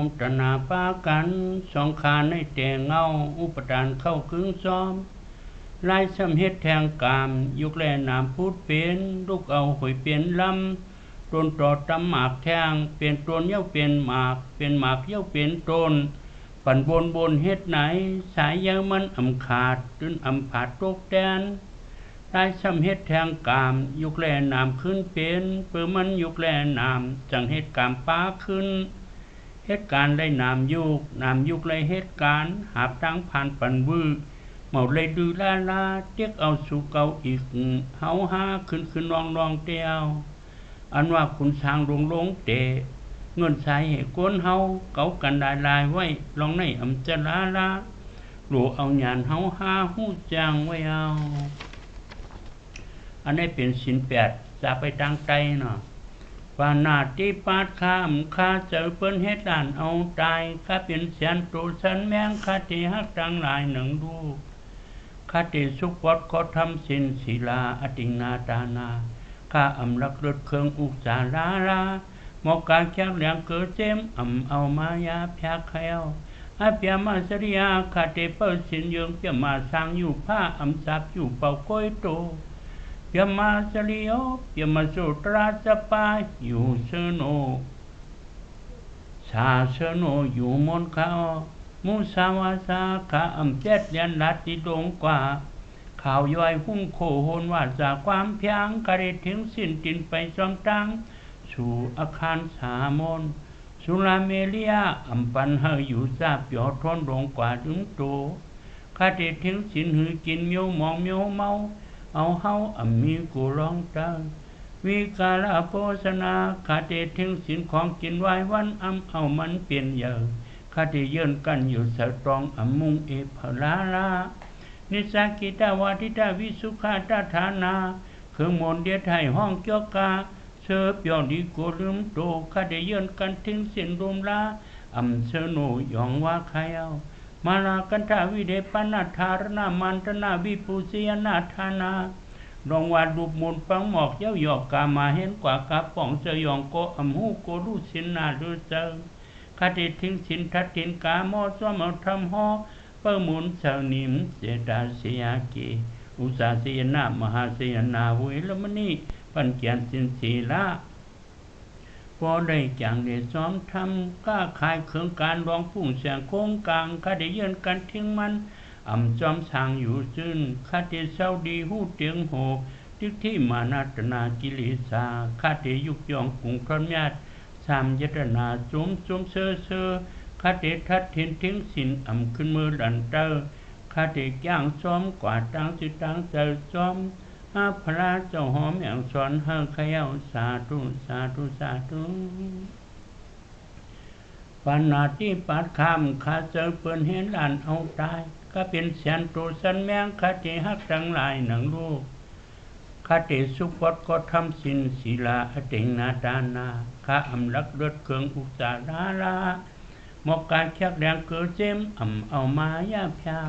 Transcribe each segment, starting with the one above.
มตนาปากันสองขาในแต่เงาอุปทานเข้าครึ่งซ้อมลายสำเฮ็ดแทงกามยุกแลนามพูดเป็นลูกเอาหอยเปลี่ยนลำต้นต่อตำหมากแทงเปลี่ยนต้นเย้าเปลี่ยนหมากเป็นหมากเย้าเปลี่ยนต้นปั่นบนเฮ็ดไหนสายเย้ามันอำขาดตื้นอำผาดโตกแดนได้สำเฮ็ดแทงกามยุกแลนามขึ้นเป็นเปิ่มันยุกแลนามจังเฮ็ดกามป้าขึ้นเหตุการณ์ได้นามยุกเลยเหตุการณ์หาบทางผ่านปันวื้อเมาเลยดูลาเตียกเอาสู่เก่าอีกเฮาหาขึ้นนองเตียวอันว่าคุณสร้างลงเตะเงินใส่ให้ก้นเฮาเก่ากันได้ลายไว้ลองในอำจะลาหลูเอาหยานเฮาหาหู้จางไว้เอาอันนี้เป็นศีล8จะไปทางใจเนาะว่านาที่ปาดข้าเจอเปิ้นเฮ็ดด่านเอาตายข้าเป็นเสียนตูสันแมงข้าที่ฮักตั้งหลายหนึ่งดูข้าที่สุขวัดขอทำสินศีลาอตินาตานาข้าอำลักรถเครื่องอุกจาลาหมอกการแก้วเหลียงเกิดเจมเอามายาพยาแควอาเปียมาสริยาข้าที่เปิ้นสินยืงเปียมาสร้างอยู่ผ้าซับอยู่เป่าก้อยโตเปียมาสริโยเปียมาสุตราสปาอยู่เสโนสาเสโนอยู่มนเขามุสาวาสาขาเจ็ดยันลัดที่ดงกว่าข่าวย่อยหุ้นโคโหนว่าจากความเพียงกระเดถึงสิ้นตินไปจอมตังสู่อาคารสามนสุราเมเลียปันเฮอยู่ซาเปียวทนดงกว่าดึงโตคาเดถึงสิ้นหือกินเมียวมองเมียวเมาเอาเฮามีกูร้องตังวิกาลโภชนาคาเดถึงสินของกินไว้วันเอามันเปลี่ยนเยอะคาเดเยินกันอยู่สตรองมุงเอพลานิสากิตาวาทิตาวิสุขาตาฐานาเครื่องมนเดียไทยห้องเกี่ยวกาเสือเปียวดีโกลืมโตคาเดเยินกันถึงสินรวมลาเสโนยองว่าใครเอามาลากันทาวิเดปนาธารนามันตนาวิปุสียนาธานาลองวาดรูปมูลปังหมอกเย้าหยอกกามาเห็นกว่ากาป่องเสยองโกหูโกรูสินนาดูเจอคติทิ้งสินทัดทินกาโมสวมทำหอเปิมุนเสนิมเจดาเสียกีอุสาเสียนามหาเสียนาเวลมณีปัญเกียนสินศีลาพอได้จังได้ซ้อมทำก้าขายเครื่องการรองปุ่งเสียงโค้งกลางคดีเยือนกันทิ้งมันจอมสางอยู่ซึ่งคติเศร้าดีหูเตียงโหทิกที่มานาตนากิเลสาคติยุกยองกุงพระญาติสามยตนาจุมเซอคติทัดทินทิ้งสินขึ้นมือดันเตอคติย่างซ้อมกว่าตั้งสิตั้งเจอซ้อมพระเจ้าหอมอย่างสอนเฮขยาวสาธุปานาติปัดคำข้าเจอเปิ้นเห็นหลานเอาตายก็เป็นเสียนตูสันแมงคติฮักทั้งหลายหนังลูกคติสุขวัดก็ทำสินศีลาอตินาดานาข้าลักเลือดเครื่องอุจาลาหมอกการแคกแดงเกิดเจมเอามายาพยา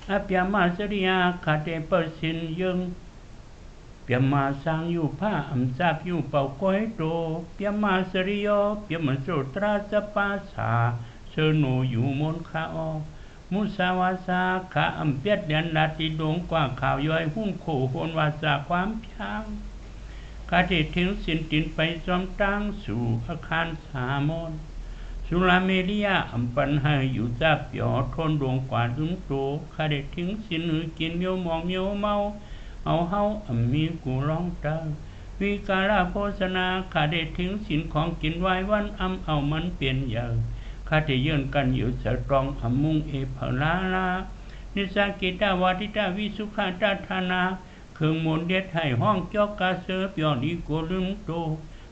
อาเปียมาสริยาคติเปิดสินยึงเปียมาสร้างอยู่ผ้าซาบอยู่เป่าก้อยโตเปียมาสริโยเปียมาโสตราสปาสาเสโนอยู่มนคาอมุสาวาสาขาเปียดเดียนลาติดงกว่าข่าวย่อยหุ้นโขโหนวาสาความเพียงคติทิ้งสินตินไปจอมตั้งสู่อาคารสามนสุราเมเลียปันหาอยู่ซาเปียวทนดวงกว่าดึงโตคติทิ้งสินหือกินเมียวมองเมียวเมาเอาเฮามีกูร้องตาวิกาลโภชนาขาได้ทิ้งสินของกินไว้วันเอามันเปลี่ยนอย่างข้าได้เยื่นกันอยู่สตรองมุงเอพลานิสากิตาวาทิตาวิสุขาตาธานาเครื่องมนเดียไทยห้องเจ้ากาเสือเปียวดีโกลืมโต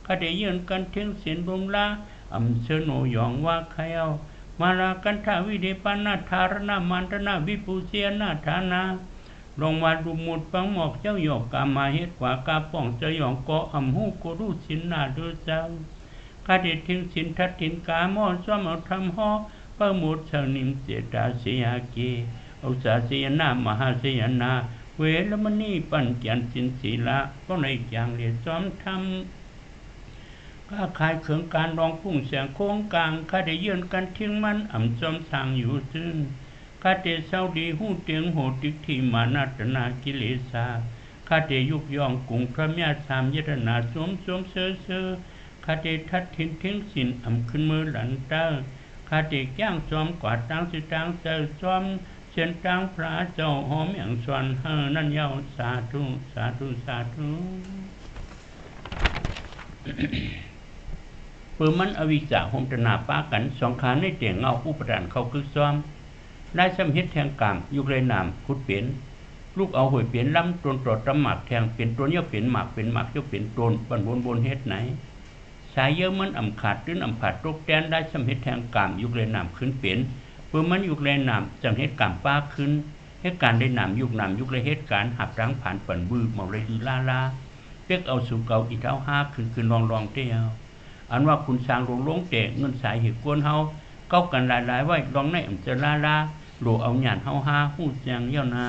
ข้าได้เยื่นกันทิ้งสินรุมลาเสโนยองว่าใครเอามาลากันทาวิเดปนาธารนามันตนาวิปุเสียนาธานาลงมาดูมุดปังหมอกเจ้าหยอกกามาเฮ็ดกว่ากาป่องเจ้าหยองก็หูโกรูสินนาดูเจ้าคาเดทิ้งสินทัดถินกามอซ้อมเอาทำหอเปิมุดเสนิมเจตาเสียกีอุสาเสียนามหาเสียนาเวลมณีปัญญสินศีละก็ในอย่างเรียซ้อมทำ ข้าขายเขื่องการรองพุ่งเสียงโค้งกลางข้าได้ยืนกันทิ้งมันจอมทางอยู่ซึ่งข้าได้เศร้าดีหูเตียงโหติกที่มานาตนากิเลสาข้าได้ยุกย่องกุงพระเมียสามยตนาสวมเสือข้าได้ทัดทิ้งสินขึ้นมือหลันเตอข้าได้แก้งจอมกวาดตั้งสิตังเสือจอมเชียนตังพระเจ้าหอมอย่างสวนนั่นเยาสาธุปืนมันอวิจาหมตนาป้ากันสองขาในเตียงเงาอุปทานเขาคือซ้อมได้สำเฮ็ดแทงกามยุกเลยนามคุดเปลี่ยนลูกเอาหวยเปลี่ยนล้ำตนตรอดตำหมักแทงเปลี่ยนตัวเนี้ยเปลี่ยนหมักเนี้ยเปลี่ยนตนบนเฮ็ดไหนสายเยอะมันขาดตื้นผาดตกแดนได้สำเฮ็ดแทงกามยุกเลยนามขึ้นเปลี่ยนปืนมันยุกเลยนามจำเฮ็ดกามป้าขึ้นเหตุการได้นามยุกเลยเหตุการหับร้างผ่านปั่นบื้อเมาเลยดีลาเปียกเอาสู่เก่าอีเท้าห้าคืนลองเตี้ยวอันว่าคุณสร้างลงเตะเงินสายเหตุกวนเฮาเก้ากันหลายไว้ลองในจะลาหลูเอาหยาดเฮาห้าหู้เสียงเย้านา